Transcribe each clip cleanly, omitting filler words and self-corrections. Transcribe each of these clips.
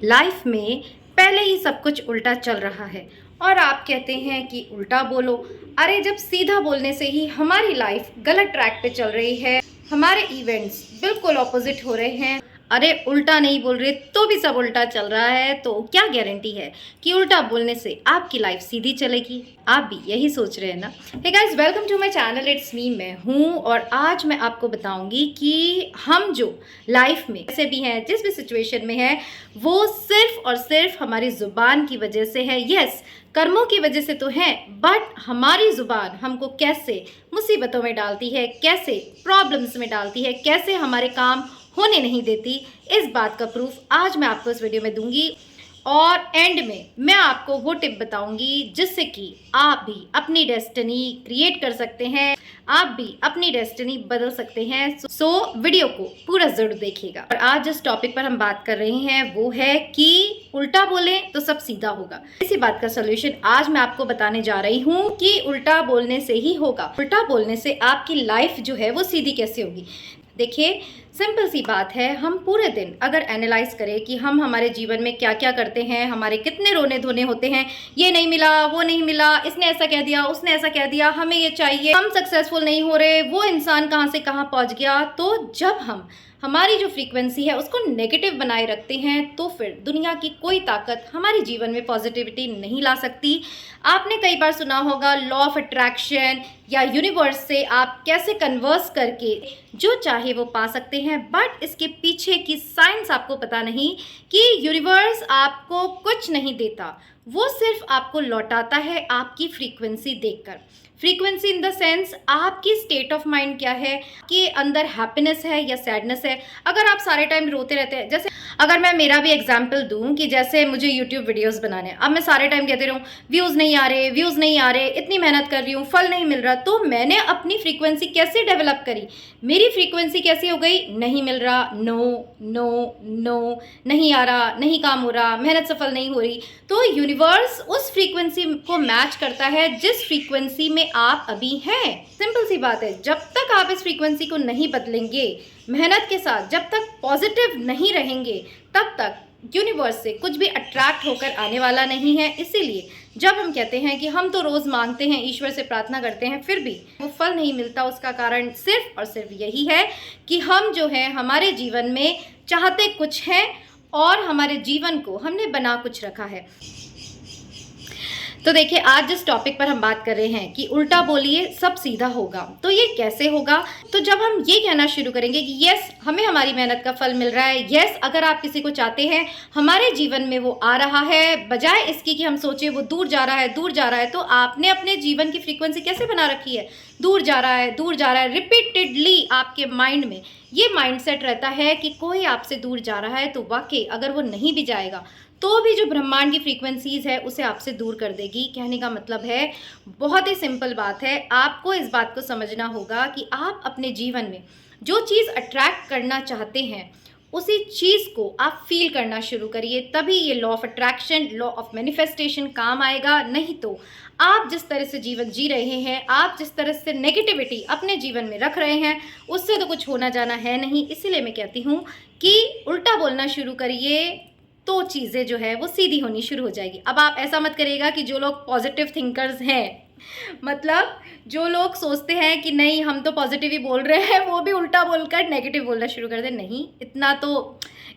Life में पहले ही सब कुछ उल्टा चल रहा है और आप कहते हैं कि उल्टा बोलो। अरे जब सीधा बोलने से ही हमारी लाइफ गलत ट्रैक पे चल रही है, हमारे इवेंट्स बिल्कुल ऑपोजिट हो रहे हैं। अरे उल्टा नहीं बोल रहे तो भी सब उल्टा चल रहा है, तो क्या गारंटी है कि उल्टा बोलने से आपकी लाइफ सीधी चलेगी। आप भी यही सोच रहे हैं ना। Hey guys, welcome to my channel, it's me, मैं हूँ और आज मैं आपको बताऊंगी कि हम जो लाइफ में ऐसे भी हैं, जिस भी सिचुएशन में है, वो सिर्फ और सिर्फ हमारी ज़ुबान की वजह से है। यस, कर्मों की वजह से तो है, बट हमारी ज़ुबान हमको कैसे मुसीबतों में डालती है, कैसे प्रॉब्लम्स में डालती है, कैसे हमारे काम होने नहीं देती, इस बात का प्रूफ आज मैं आपको इस वीडियो में दूंगी। और एंड में मैं आपको वो टिप बताऊंगी जिससे कि आप भी अपनी डेस्टिनी क्रिएट कर सकते हैं, आप भी अपनी डेस्टिनी बदल सकते हैं। सो वीडियो को पूरा जरूर देखिएगा। और आज जिस टॉपिक पर हम बात कर रहे हैं वो है कि उल्टा बोलें तो सब सीधा होगा। इसी बात का सोल्यूशन आज मैं आपको बताने जा रही हूँ कि उल्टा बोलने से ही होगा। उल्टा बोलने से आपकी लाइफ जो है वो सीधी कैसे होगी। देखिए, सिंपल सी बात है, हम पूरे दिन अगर एनालाइज करें कि हम हमारे जीवन में क्या क्या करते हैं, हमारे कितने रोने धोने होते हैं, ये नहीं मिला, वो नहीं मिला, इसने ऐसा कह दिया, उसने ऐसा कह दिया, हमें ये चाहिए, हम सक्सेसफुल नहीं हो रहे, वो इंसान कहाँ से कहाँ पहुँच गया। तो जब हम हमारी जो फ्रीक्वेंसी है उसको नेगेटिव बनाए रखते हैं तो फिर दुनिया की कोई ताकत हमारे जीवन में पॉजिटिविटी नहीं ला सकती। आपने कई बार सुना होगा लॉ ऑफ अट्रैक्शन या यूनिवर्स से आप कैसे कन्वर्स करके जो चाहे वो पा सकते हैं, बट इसके पीछे की साइंस आपको पता नहीं कि यूनिवर्स आपको कुछ नहीं देता, वो सिर्फ आपको लौटाता है आपकी फ्रीक्वेंसी देखकर। फ्रीक्वेंसी इन द सेंस आपकी स्टेट ऑफ माइंड क्या है, कि अंदर हैप्पीनेस है या सैडनेस है। अगर आप सारे टाइम रोते रहते हैं, जैसे अगर मैं मेरा भी एग्जांपल दूं कि जैसे मुझे यूट्यूब वीडियोस बनाने हैं, अब मैं सारे टाइम कहते रहूं व्यूज़ नहीं आ रहे, व्यूज़ नहीं आ रहे, इतनी मेहनत कर रही हूँ, फल नहीं मिल रहा, तो मैंने अपनी फ्रीक्वेंसी कैसे डेवलप करी, मेरी फ्रीक्वेंसी कैसी हो गई, नहीं मिल रहा, नो नो नो, नहीं आ रहा, नहीं काम हो रहा, मेहनत सफल नहीं हो रही। तो यूनिवर्स उस फ्रीक्वेंसी को मैच करता है जिस फ्रीक्वेंसी में आप अभी हैं। सिंपल सी बात है, जब तक आप इस फ्रीक्वेंसी को नहीं बदलेंगे मेहनत के साथ, जब तक पॉजिटिव नहीं रहेंगे, तब तक यूनिवर्स से कुछ भी अट्रैक्ट होकर आने वाला नहीं है। इसीलिए जब हम कहते हैं कि हम तो रोज़ मांगते हैं, ईश्वर से प्रार्थना करते हैं, फिर भी वो फल नहीं मिलता, उसका कारण सिर्फ और सिर्फ यही है कि हम जो है हमारे जीवन में चाहते कुछ हैं और हमारे जीवन को हमने बना कुछ रखा है। तो देखिए, आज जिस टॉपिक पर हम बात कर रहे हैं कि उल्टा बोलिए सब सीधा होगा, तो ये कैसे होगा। तो जब हम ये कहना शुरू करेंगे कि यस, हमें हमारी मेहनत का फल मिल रहा है, यस, अगर आप किसी को चाहते हैं हमारे जीवन में वो आ रहा है, बजाय इसकी कि हम सोचे वो दूर जा रहा है, दूर जा रहा है, तो आपने अपने जीवन की फ्रीक्वेंसी कैसे बना रखी है, दूर जा रहा है, दूर जा रहा है। रिपीटेडली आपके माइंड में ये माइंडसेट रहता है कि कोई आपसे दूर जा रहा है, तो वाकई अगर वो नहीं भी जाएगा तो भी जो ब्रह्मांड की फ्रीक्वेंसीज़ है उसे आपसे दूर कर देगी। कहने का मतलब है, बहुत ही सिंपल बात है, आपको इस बात को समझना होगा कि आप अपने जीवन में जो चीज़ अट्रैक्ट करना चाहते हैं उसी चीज़ को आप फील करना शुरू करिए, तभी ये law of attraction, law of manifestation काम आएगा। नहीं तो आप जिस तरह से जीवन जी रहे हैं, आप जिस तरह से नेगेटिविटी अपने जीवन में रख रहे हैं, उससे तो कुछ होना जाना है नहीं। इसीलिए मैं कहती हूँ कि उल्टा बोलना शुरू करिए तो चीज़ें जो है वो सीधी होनी शुरू हो जाएगी। अब आप ऐसा मत करिएगा कि जो लोग पॉजिटिव थिंकर्स हैं, मतलब जो लोग सोचते हैं कि नहीं हम तो पॉजिटिव ही बोल रहे हैं, वो भी उल्टा बोलकर नेगेटिव बोलना शुरू कर दें। नहीं,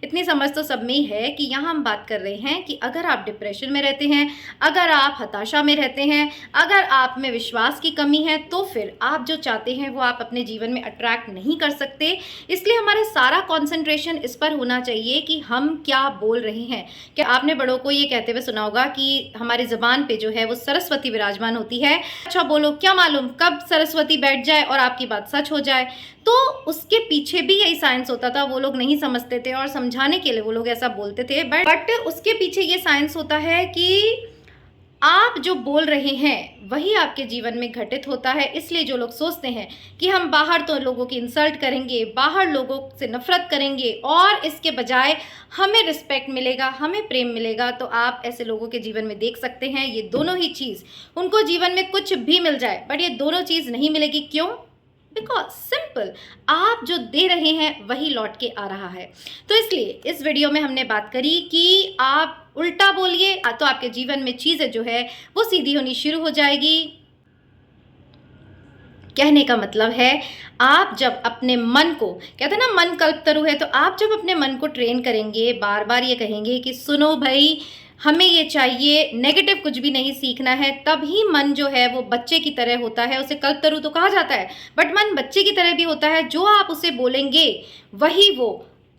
इतनी समझ तो सब में ही है कि यहाँ हम बात कर रहे हैं कि अगर आप डिप्रेशन में रहते हैं, अगर आप हताशा में रहते हैं, अगर आप में विश्वास की कमी है, तो फिर आप जो चाहते हैं वो आप अपने जीवन में अट्रैक्ट नहीं कर सकते। इसलिए हमारा सारा कॉन्सेंट्रेशन इस पर होना चाहिए कि हम क्या बोल रहे हैं। क्या आपने बड़ों को ये कहते हुए सुना होगा कि हमारी ज़बान पे जो है वो सरस्वती विराजमान होती है। अच्छा बोलो, क्या मालूम कब सरस्वती बैठ जाए और आपकी बात सच हो जाए। तो उसके पीछे भी यही साइंस होता था, वो लोग नहीं समझते थे और समझाने के लिए वो लोग ऐसा बोलते थे, बट उसके पीछे ये साइंस होता है कि आप जो बोल रहे हैं वही आपके जीवन में घटित होता है। इसलिए जो लोग सोचते हैं कि हम बाहर तो लोगों की इंसल्ट करेंगे, बाहर लोगों से नफरत करेंगे और इसके बजाय हमें रिस्पेक्ट मिलेगा, हमें प्रेम मिलेगा, तो आप ऐसे लोगों के जीवन में देख सकते हैं ये दोनों ही चीज़, उनको जीवन में कुछ भी मिल जाए बट ये दोनों चीज़ नहीं मिलेगी। क्यों? बिकॉज सिंपल, आप जो दे रहे हैं वही लौट के आ रहा है। तो इसलिए इस वीडियो में हमने बात करी कि आप उल्टा बोलिए तो आपके जीवन में चीज़ें जो है वो सीधी होनी शुरू हो जाएगी। कहने का मतलब है, आप जब अपने मन को, कहते हैं ना मन कल्पतरु है, तो आप जब अपने मन को ट्रेन करेंगे, बार बार ये कहेंगे कि सुनो भाई हमें ये चाहिए, नेगेटिव कुछ भी नहीं सीखना है, तभी मन जो है वो बच्चे की तरह होता है। उसे कल्पतरु तो कहा जाता है, बट मन बच्चे की तरह भी होता है। जो आप उसे बोलेंगे वही वो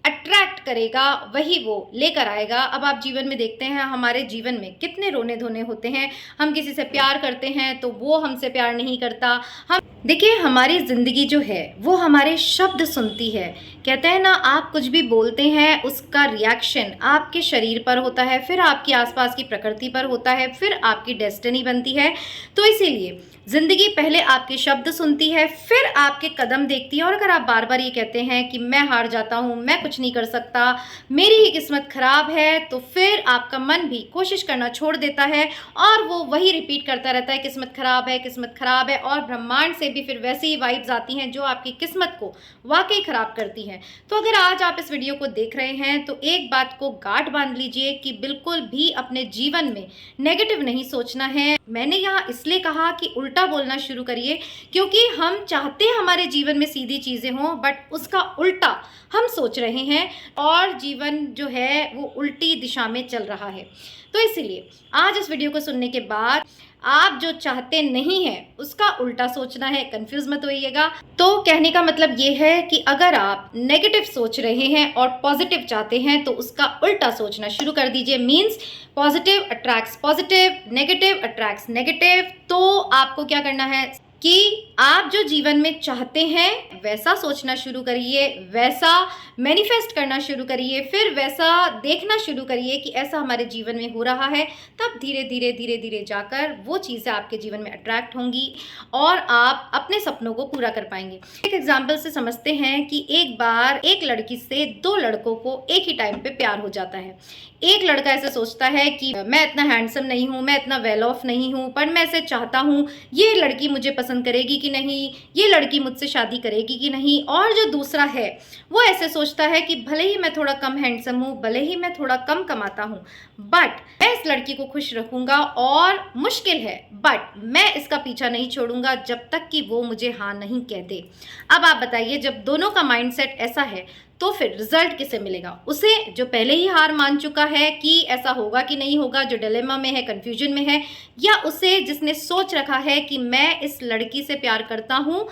अट्रैक्ट करेगा, वही वो लेकर आएगा। अब आप जीवन में देखते हैं, हमारे जीवन में कितने रोने धोने होते हैं। हम किसी से प्यार करते हैं तो वो हमसे प्यार नहीं करता। हम देखिए, हमारी ज़िंदगी जो है वो हमारे शब्द सुनती है। कहते हैं ना, आप कुछ भी बोलते हैं उसका रिएक्शन आपके शरीर पर होता है, फिर आपके आसपास की प्रकृति पर होता है, फिर आपकी डेस्टिनी बनती है। तो इसीलिए ज़िंदगी पहले आपके शब्द सुनती है, फिर आपके कदम देखती है। और अगर आप बार बार ये कहते हैं कि मैं हार जाता हूँ, मैं कुछ नहीं कर सकता, मेरी ही किस्मत खराब है, तो फिर आपका मन भी कोशिश करना छोड़ देता है और वो वही रिपीट करता रहता है, किस्मत खराब है, किस्मत खराब है। और ब्रह्मांड से भी फिर वैसी ही वाइब्स आती हैं जो आपकी किस्मत को वाकई खराब करती हैं। तो अगर आज आप इस वीडियो को देख रहे हैं तो एक बात को गांठ बांध लीजिए कि बिल्कुल भी अपने जीवन में नेगेटिव नहीं सोचना है। मैंने यहाँ इसलिए कहा कि उल्टा बोलना शुरू करिए, क्योंकि हम चाहते हैं हमारे जीवन में सीधी चीज़ें हों, बट उसका उल्टा हम सोच रहे हैं और जीवन जो है वो उल्टी दिशा में चल रहा है। तो इसीलिए आज इस वीडियो को सुनने के बाद आप जो चाहते नहीं हैं उसका उल्टा सोचना है। कंफ्यूज मत होइएगा। तो कहने का मतलब ये है कि अगर आप नेगेटिव सोच रहे हैं और पॉजिटिव चाहते हैं तो उसका उल्टा सोचना शुरू कर दीजिए। Means positive attracts positive, negative attracts negative. तो आपको क्या करना है कि आप जो जीवन में चाहते हैं वैसा सोचना शुरू करिए, वैसा मैनिफेस्ट करना शुरू करिए, फिर वैसा देखना शुरू करिए कि ऐसा हमारे जीवन में हो रहा है। तब धीरे धीरे धीरे धीरे जाकर वो चीज़ें आपके जीवन में अट्रैक्ट होंगी और आप अपने सपनों को पूरा कर पाएंगे। एक एग्जाम्पल से समझते हैं कि एक बार एक लड़की से दो लड़कों को एक ही टाइम पे प्यार हो जाता है। एक लड़का ऐसे सोचता है कि मैं इतना हैंडसम नहीं हूँ, मैं इतना वेल ऑफ नहीं हूँ, पर मैं ऐसे चाहता हूँ, ये लड़की मुझे पसंद करेगी कि नहीं, ये लड़की मुझसे शादी करेगी कि नहीं। और जो दूसरा है वो ऐसे सोचता है कि भले ही मैं थोड़ा कम हैंडसम हूँ, भले ही मैं थोड़ा कम कमाता हूँ, बट मैं इस लड़की को खुश रखूँगा और मुश्किल है बट मैं इसका पीछा नहीं छोड़ूंगा जब तक कि वो मुझे हाँ नहीं कह दे। अब आप बताइए, जब दोनों का माइंडसेट ऐसा है तो फिर रिजल्ट किसे मिलेगा? उसे जो पहले ही हार मान चुका है कि ऐसा होगा कि नहीं होगा, जो डिलेमा में है, कंफ्यूजन में है, या उसे जिसने सोच रखा है कि मैं इस लड़की से प्यार करता हूँ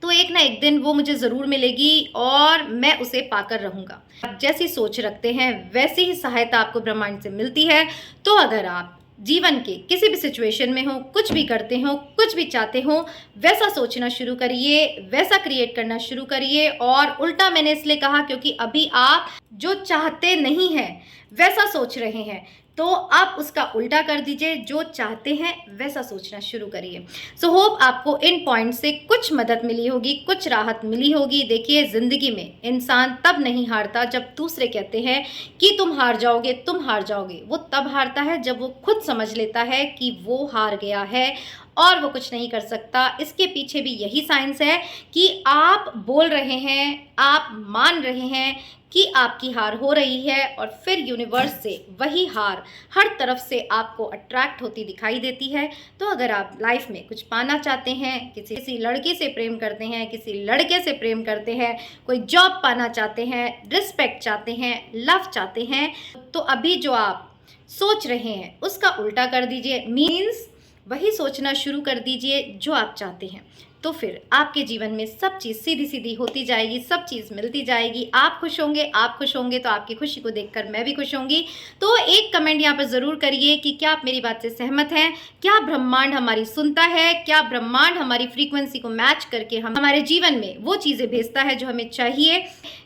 तो एक ना एक दिन वो मुझे ज़रूर मिलेगी और मैं उसे पाकर रहूँगा। आप जैसी सोच रखते हैं वैसी ही सहायता आपको ब्रह्मांड से मिलती है। तो अगर आप जीवन के किसी भी सिचुएशन में हो, कुछ भी करते हो, कुछ भी चाहते हो, वैसा सोचना शुरू करिए, वैसा क्रिएट करना शुरू करिए। और उल्टा मैंने इसलिए कहा क्योंकि अभी आप जो चाहते नहीं हैं वैसा सोच रहे हैं, तो आप उसका उल्टा कर दीजिए, जो चाहते हैं वैसा सोचना शुरू करिए। सो होप आपको इन पॉइंट से कुछ मदद मिली होगी, कुछ राहत मिली होगी। देखिए, ज़िंदगी में इंसान तब नहीं हारता जब दूसरे कहते हैं कि तुम हार जाओगे, तुम हार जाओगे। वो तब हारता है जब वो खुद समझ लेता है कि वो हार गया है और वो कुछ नहीं कर सकता। इसके पीछे भी यही साइंस है कि आप बोल रहे हैं, आप मान रहे हैं कि आपकी हार हो रही है और फिर यूनिवर्स से वही हार हर तरफ से आपको अट्रैक्ट होती दिखाई देती है। तो अगर आप लाइफ में कुछ पाना चाहते हैं, किसी लड़की से प्रेम करते हैं, किसी लड़के से प्रेम करते हैं, कोई जॉब पाना चाहते हैं, रिस्पेक्ट चाहते हैं, लव चाहते हैं, तो अभी जो आप सोच रहे हैं उसका उल्टा कर दीजिए। मीन्स वही सोचना शुरू कर दीजिए जो आप चाहते हैं। तो फिर आपके जीवन में सब चीज़ सीधी सीधी होती जाएगी, सब चीज़ मिलती जाएगी। आप खुश होंगे, आप खुश होंगे तो आपकी खुशी को देखकर मैं भी खुश होंगी। तो एक कमेंट यहाँ पर ज़रूर करिए कि क्या आप मेरी बात से सहमत हैं? क्या ब्रह्मांड हमारी सुनता है? क्या ब्रह्मांड हमारी फ्रीक्वेंसी को मैच करके हमारे जीवन में वो चीज़ें भेजता है जो हमें चाहिए?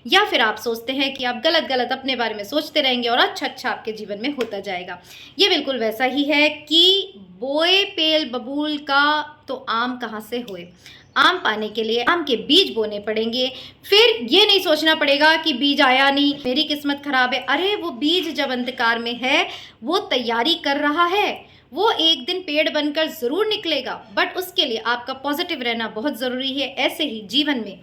या फिर आप सोचते हैं कि आप गलत गलत अपने बारे में सोचते रहेंगे और अच्छा अच्छा आपके जीवन में होता जाएगा? ये बिल्कुल वैसा ही है कि बोए पेल बबूल का तो आम कहाँ से होए। आम पाने के लिए आम के बीज बोने पड़ेंगे। फिर ये नहीं सोचना पड़ेगा कि बीज आया नहीं, मेरी किस्मत खराब है। अरे वो बीज जब अंधकार में है वो तैयारी कर रहा है, वो एक दिन पेड़ बनकर ज़रूर निकलेगा, बट उसके लिए आपका पॉजिटिव रहना बहुत ज़रूरी है। ऐसे ही जीवन में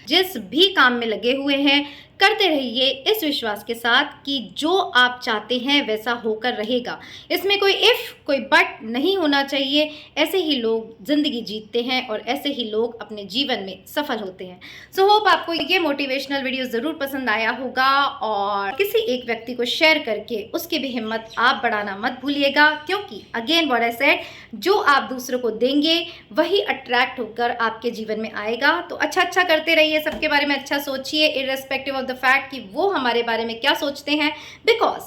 जिस भी काम में लगे हुए हैं, करते रहिए इस विश्वास के साथ कि जो आप चाहते हैं वैसा होकर रहेगा। इसमें कोई इफ़, कोई बट नहीं होना चाहिए। ऐसे ही लोग ज़िंदगी जीतते हैं और ऐसे ही लोग अपने जीवन में सफल होते हैं। सो होप आपको ये मोटिवेशनल वीडियो ज़रूर पसंद आया होगा और किसी एक व्यक्ति को शेयर करके उसकी भी हिम्मत आप बढ़ाना मत भूलिएगा, क्योंकि अगेन व्हाट आई सेड, जो आप दूसरों को देंगे वही अट्रैक्ट होकर आपके जीवन में आएगा। तो अच्छा करते रहिए, सबके बारे में अच्छा सोचिए, इर्रेस्पेक्टिव ऑफ द फैक्ट कि वो हमारे बारे में क्या सोचते हैं, because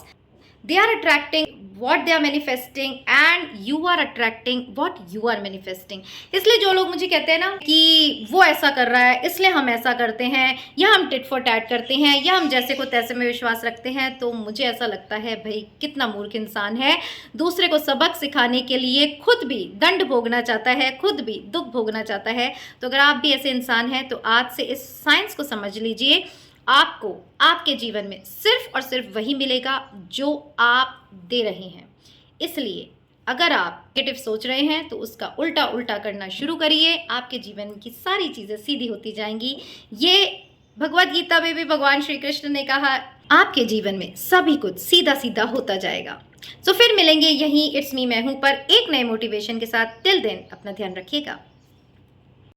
they are attracting what they are manifesting and you are attracting what you are manifesting. इसलिए जो लोग मुझे कहते हैं ना कि वो ऐसा कर रहा है इसलिए हम ऐसा करते हैं, या हम टिट फॉर टैट करते हैं, या हम जैसे को तैसे में विश्वास रखते हैं, तो मुझे ऐसा लगता है भाई कितना मूर्ख इंसान है। दूसरे को सबक सिखाने के लिए खुद भी दंड भोगना चाहता है, खुद भी दुख भोगना चाहता है। तो अगर आप भी ऐसे इंसान हैं तो आज से इस साइंस को समझ लीजिए, आपको आपके जीवन में सिर्फ और सिर्फ वही मिलेगा जो आप दे रहे हैं। इसलिए अगर आप नेगेटिव सोच रहे हैं तो उसका उल्टा उल्टा करना शुरू करिए, आपके जीवन की सारी चीज़ें सीधी होती जाएंगी। ये भगवद गीता में भी भगवान श्री कृष्ण ने कहा, आपके जीवन में सभी कुछ सीधा सीधा होता जाएगा। फिर मिलेंगे यहीं इट्स मी मैं हूं पर एक नए मोटिवेशन के साथ। टिल देन अपना ध्यान रखिएगा।